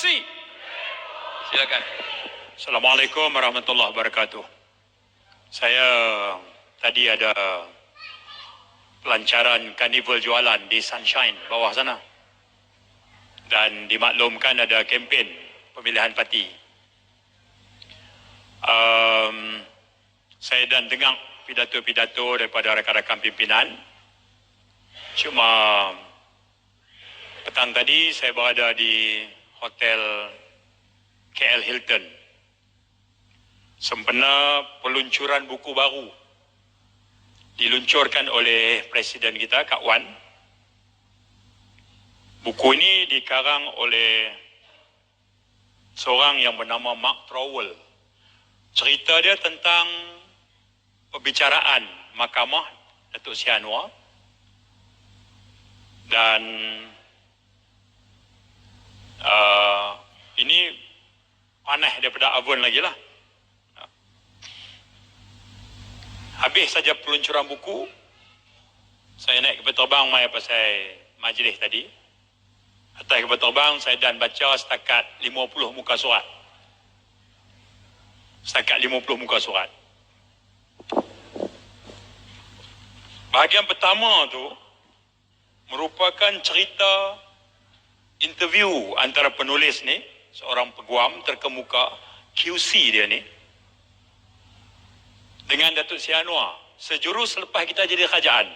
Demokrasi. Silakan. Assalamualaikum warahmatullahi wabarakatuh. Saya tadi ada pelancaran karnival jualan di Sunshine bawah sana. Dan dimaklumkan ada kempen pemilihan parti. Saya dan dengar pidato-pidato daripada rakan-rakan pimpinan. Cuma petang tadi saya berada di Hotel KL Hilton. Sempena peluncuran buku baru diluncurkan oleh Presiden kita, Kak Wan. Buku ini dikarang oleh seorang yang bernama Mark Trowell. Cerita dia tentang perbicaraan Mahkamah Datuk Seri Anwar dan ini panah daripada oven lagi lah. Habis saja peluncuran buku, saya naik kapal terbang mai pasal majlis tadi. Atas kapal terbang saya dan baca setakat 50 muka surat. Setakat 50 muka surat. Bahagian pertama tu merupakan cerita interview antara penulis ni, seorang peguam terkemuka, QC dia ni, dengan Datuk Seri Anwar sejurus selepas kita jadi kerajaan.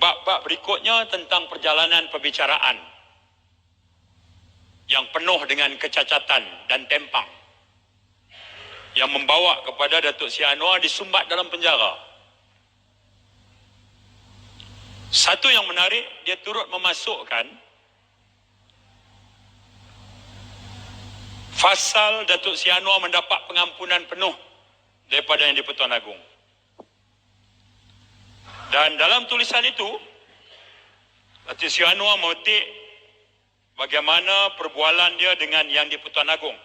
Bab-bab berikutnya tentang perjalanan perbicaraan yang penuh dengan kecacatan dan tempang yang membawa kepada Datuk Seri Anwar disumbat dalam penjara. Satu yang menarik, dia turut memasukkan fasal Datuk Seri Anwar mendapat pengampunan penuh daripada Yang di-Pertuan Agong. Dan dalam tulisan itu, Datuk Seri Anwar memetik bagaimana perbualan dia dengan Yang di-Pertuan Agong.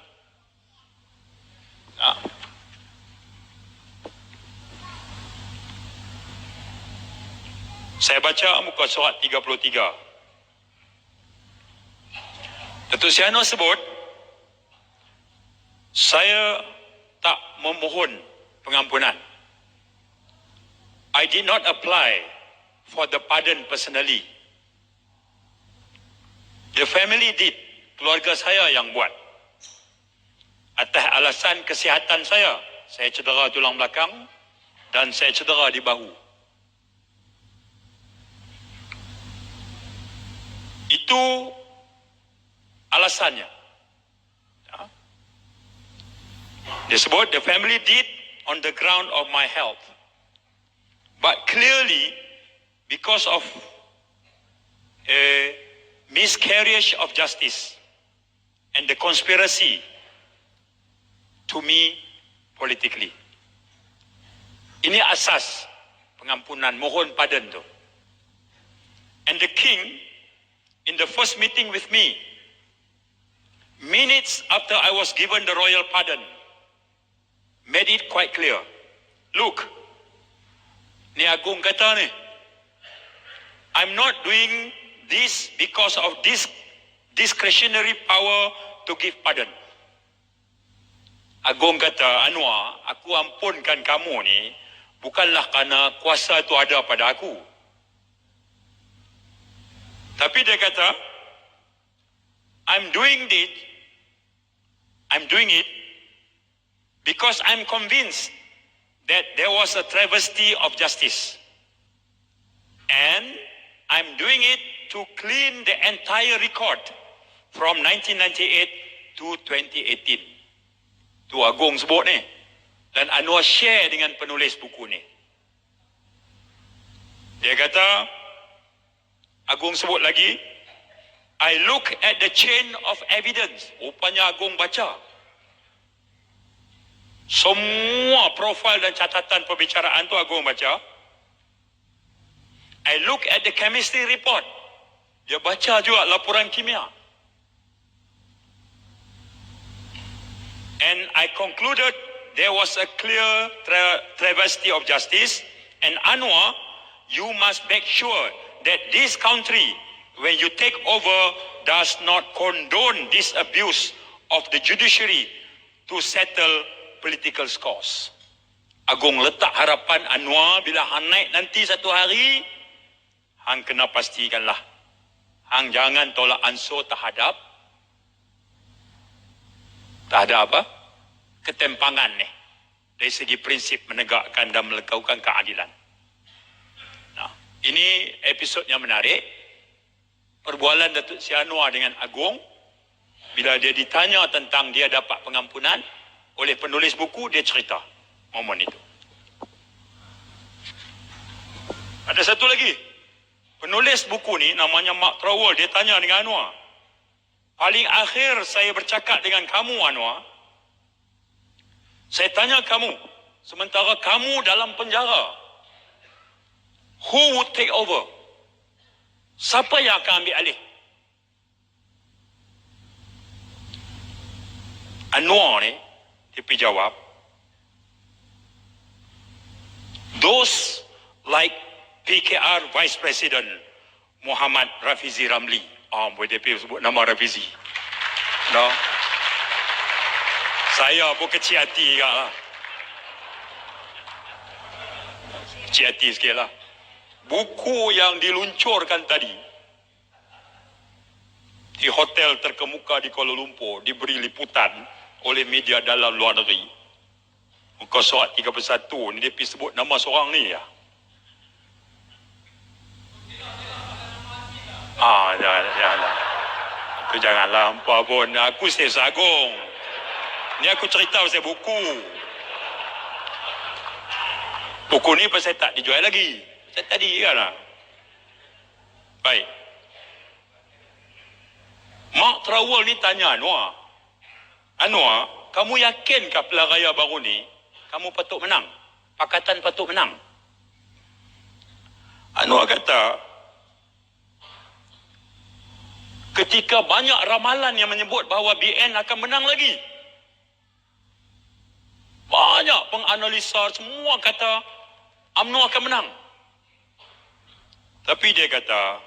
Saya baca muka surat 33. Datuk Seri Anwar sebut, saya tak memohon pengampunan. I did not apply for the pardon personally. The family did. Keluarga saya yang buat. Atas alasan kesihatan saya cedera tulang belakang dan saya cedera di bahu. Itu alasannya. Dia sebut, the family did on the ground of my health. But clearly, because of a miscarriage of justice and the conspiracy to me politically. Ini asas pengampunan, mohon pardon tu. And the king, in the first meeting with me, minutes after I was given the royal pardon, made it quite clear. Look, ni Agong kata ni, I'm not doing this because of this discretionary power to give pardon. Agong kata, Anwar, aku ampunkan kamu ni bukanlah kerana kuasa itu ada pada aku. Tapi dia kata, I'm doing it because I'm convinced that there was a travesty of justice. And I'm doing it to clean the entire record from 1998 to 2018. Tu Agong sebut ni. Dan Anwar share dengan penulis buku ni. Dia kata, Agong sebut lagi, I look at the chain of evidence. Rupanya Agong baca semua profil dan catatan perbicaraan tu Agong baca. I look at the chemistry report. Dia baca juga laporan kimia. And I concluded there was a clear travesty of justice. And Anwar, you must make sure that this country when you take over, does not condone this abuse of the judiciary to settle political scores. Agong letak harapan Anwar bila hang naik nanti satu hari, hang kena pastikanlah hang jangan tolak ansur terhadap apa? Ketimpangan ni dari segi prinsip menegakkan dan melakukan keadilan. Nah, ini episod yang menarik. Perbualan Datuk Seri Anwar dengan Agong bila dia ditanya tentang dia dapat pengampunan oleh penulis buku, dia cerita momen itu. Ada satu lagi. Penulis buku ni namanya Mark Trowell, dia tanya dengan Anwar. Paling akhir saya bercakap dengan kamu Anwar. Saya tanya kamu, sementara kamu dalam penjara, who would take over? Siapa yang akan ambil alih? Anwar ni, dia pergi jawab, those like PKR Vice President Muhammad Rafizi Ramli. Boleh dia sebut nama Rafizi. No. Saya pun kecil hati juga lah. Kecil hati sikit lah. Buku yang diluncurkan tadi di hotel terkemuka di Kuala Lumpur diberi liputan oleh media dalam luar negeri. Muka surat 31 ni dia pergi sebut nama seorang ni ya. Janganlah. Itu janganlah hampa pun. Aku Sesi Agong. Ni aku cerita pasal buku. Buku ni pasal tak dijual lagi. Macam tadi kan lah. Baik. Mark Trowell ni tanya Anwar. Anwar, kamu yakinkah pilihan raya baru ni kamu patut menang? Pakatan patut menang? Anwar kata, ketika banyak ramalan yang menyebut bahawa BN akan menang lagi. Banyak penganalisa semua kata UMNO akan menang. Tapi dia kata,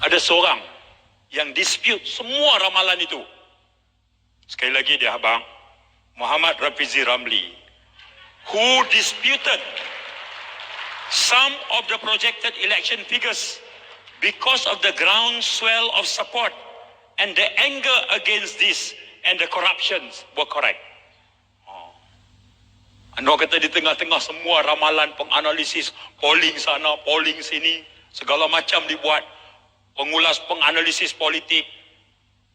ada seorang yang dispute semua ramalan itu. Sekali lagi dia abang, Muhammad Rafizi Ramli, who disputed some of the projected election figures because of the groundswell of support and the anger against this and the corruptions were correct. Anwar kata di tengah-tengah semua ramalan, penganalisis, polling sana, polling sini, segala macam dibuat, pengulas penganalisis politik,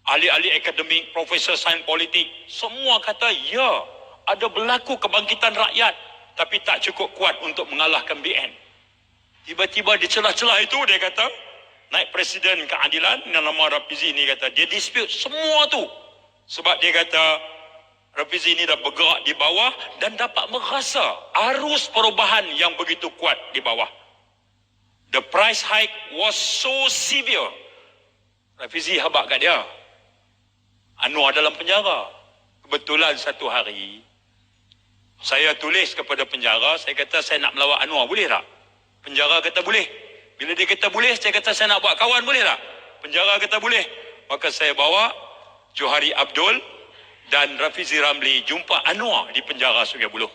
ahli-ahli akademik, profesor sains politik, semua kata ya, ada berlaku kebangkitan rakyat tapi tak cukup kuat untuk mengalahkan BN. Tiba-tiba di celah-celah itu dia kata, naik Presiden Keadilan yang nama Rafizi ni kata, dia dispute semua tu. Sebab dia kata, Rafizi ni dah bergerak di bawah dan dapat merasa arus perubahan yang begitu kuat di bawah. The price hike was so severe. Rafizi habaq kat dia. Anwar dalam penjara. Kebetulan satu hari, saya tulis kepada penjara, saya kata saya nak melawat Anwar, boleh tak? Penjara kata boleh. Bila dia kata boleh, saya kata saya nak buat kawan, boleh tak? Penjara kata boleh. Maka saya bawa Johari Abdul dan Rafizi Ramli jumpa Anwar di penjara Sungai Buloh.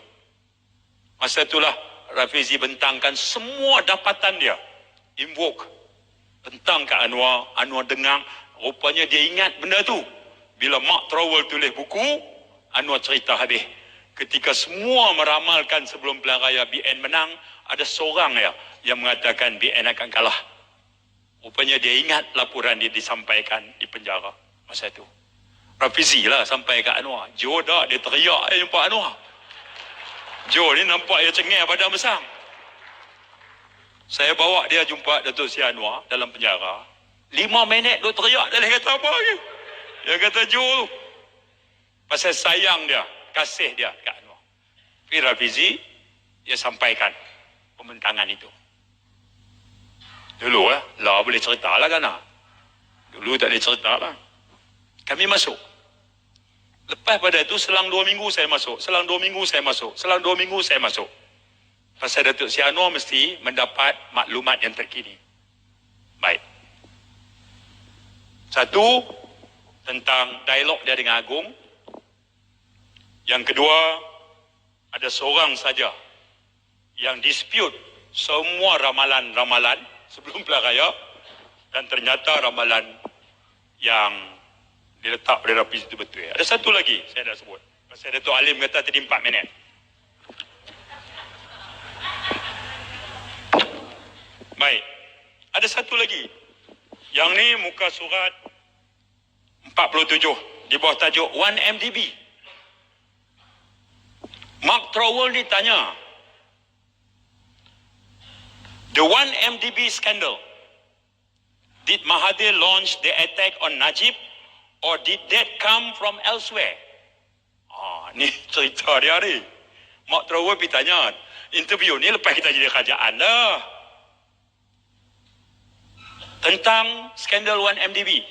Masa itulah Rafizi bentangkan semua dapatan dia. Invoke. Bentang kat Anwar. Anwar dengar. Rupanya dia ingat benda tu. Bila Mark Trowell tulis buku, Anwar cerita habis. Ketika semua meramalkan sebelum pilihan raya BN menang, ada seorang ya yang mengatakan BN akan kalah. Rupanya dia ingat laporan dia disampaikan di penjara masa itu. Rafizi lah sampai kat Anwar. Jo dah, dia teriak jumpa Anwar. Jo ni nampak dia cengeng badan besar. Saya bawa dia jumpa Datuk Seri Anwar dalam penjara. 5 minit dia teriak, dia kata apa lagi? Dia kata Jo tu. Pasal sayang dia, kasih dia kat Anwar. Tapi Rafizi, dia sampaikan pembentangan itu. Dulu lah boleh cerita lah kan. Dulu tak boleh cerita lah. Kami masuk. Lepas pada itu selang 2 minggu saya masuk. Selang 2 minggu saya masuk. Selang 2 minggu saya masuk. Pasal Datuk Seri Anwar mesti mendapat maklumat yang terkini. Baik. Satu, tentang dialog dia dengan Agong. Yang kedua, ada seorang saja yang dispute semua ramalan-ramalan sebelum pilihan raya, dan ternyata ramalan yang diletak oleh Rafizi itu betul. Ada satu lagi saya nak sebut. Pasal Datuk Alim kata tadi 4 minit. Baik. Ada satu lagi. Yang ni muka surat 47 di bawah tajuk 1MDB. Mark Trowell ni tanya, the 1MDB scandal, did Mahathir launch the attack on Najib or did that come from elsewhere? Ni cerita dia ni. Mark Trowell pergi tanya, interview ni lepas kita jadi kerajaan dah. Tentang skandal 1MDB.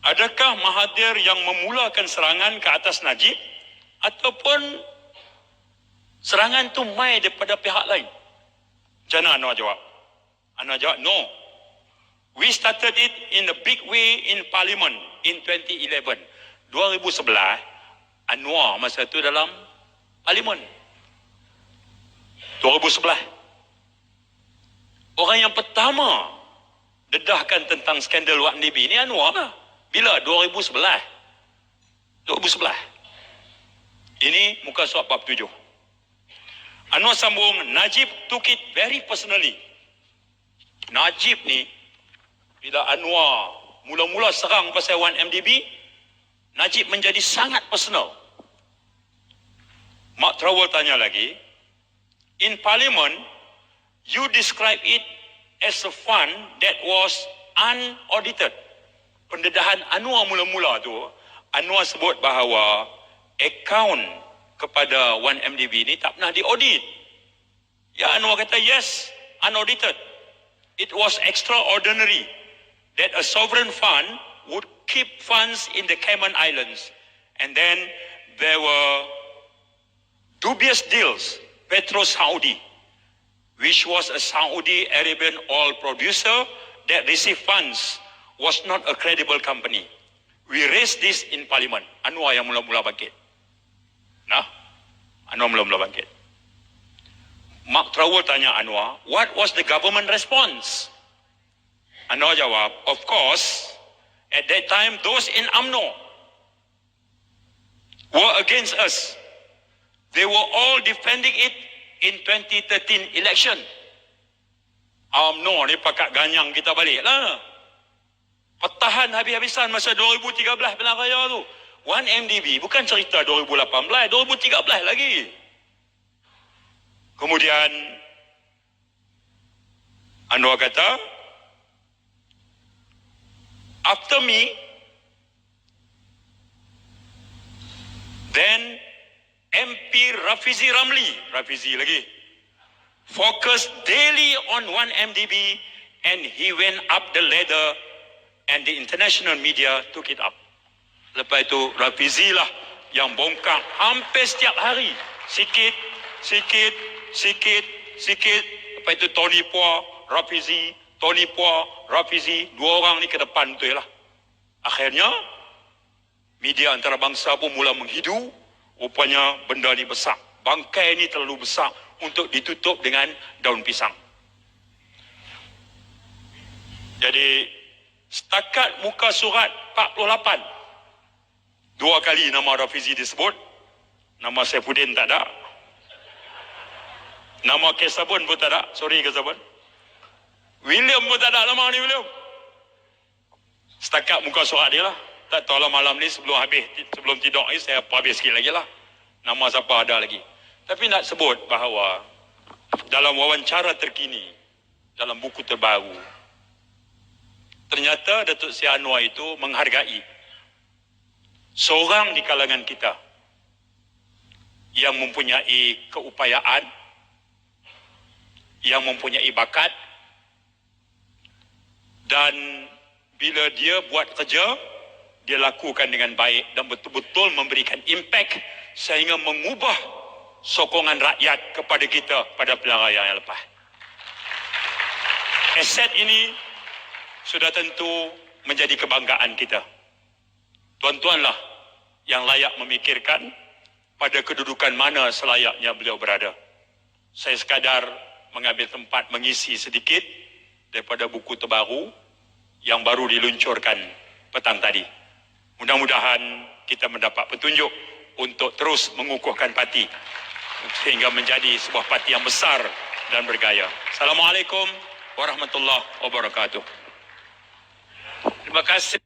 Adakah Mahathir yang memulakan serangan ke atas Najib ataupun serangan tu mai daripada pihak lain? Macam mana Anwar jawab? Anwar jawab, no. We started it in a big way in Parliament in 2011. 2011, Anwar masa tu dalam Parlimen. 2011. Orang yang pertama dedahkan tentang skandal 1MDB ni Anwar lah. Bila? 2011. 2011. Ini muka surat 47. Anwar sambung, Najib took it very personally. Najib ni, bila Anwar mula-mula serang pasal 1MDB, Najib menjadi sangat personal. Mark Trowell tanya lagi, in Parliament, you describe it as a fund that was unaudited. Pendedahan Anwar mula-mula tu, Anwar sebut bahawa akaun kepada 1MDB ni tak pernah diaudit. Ya, Anwar kata, yes, unaudited. It was extraordinary that a sovereign fund would keep funds in the Cayman Islands. And then there were dubious deals, Petro-Saudi, which was a Saudi Arabian oil producer that received funds, was not a credible company. We raised this in Parliament. Anwar yang mula-mula bangkit. Anwar mula-mula bangkit. Mark Trowell tanya Anwar, what was the government response? Anwar jawab, of course, at that time, those in UMNO were against us. They were all defending it in 2013 election. UMNO ni pakat ganyang kita balik lah. Pertahan habis-habisan masa 2013 pilihan raya tu. 1MDB bukan cerita 2018, 2013 lagi. Kemudian Anwar kata, after me, then MP Rafizi Ramli, Rafizi lagi, focused daily on 1MDB and he went up the ladder and the international media took it up. Lepas itu Rafizi lah yang bongkar hampir setiap hari. Sikit. Lepas itu Tony Pua, Rafizi, dua orang ni ke depan betul lah. Akhirnya, media antarabangsa pun mula menghidu. Rupanya benda ni besar. Bangkai ni terlalu besar untuk ditutup dengan daun pisang. Jadi, setakat muka surat 48, 2 kali nama Rafizi disebut. Nama Saifuddin tak ada. Nama Kesabun pun tak ada. Sorry Kesabun. William pun tak ada nama ni William. Setakat muka surat dia lah. Tak tahu lah malam ni sebelum tidur ni saya habis sikit lagi lah. Nama siapa ada lagi. Tapi nak sebut bahawa dalam wawancara terkini, dalam buku terbaru, ternyata Datuk Seri Anwar itu menghargai seorang di kalangan kita yang mempunyai keupayaan, yang mempunyai bakat, dan bila dia buat kerja, dia lakukan dengan baik dan betul-betul memberikan impact sehingga mengubah sokongan rakyat kepada kita pada pilihan raya yang lepas. Aset ini sudah tentu menjadi kebanggaan kita. Tuan-tuanlah yang layak memikirkan pada kedudukan mana selayaknya beliau berada. Saya sekadar mengambil tempat mengisi sedikit daripada buku terbaru yang baru diluncurkan petang tadi. Mudah-mudahan kita mendapat petunjuk untuk terus mengukuhkan parti sehingga menjadi sebuah parti yang besar dan bergaya. Assalamualaikum warahmatullahi wabarakatuh. Terima kasih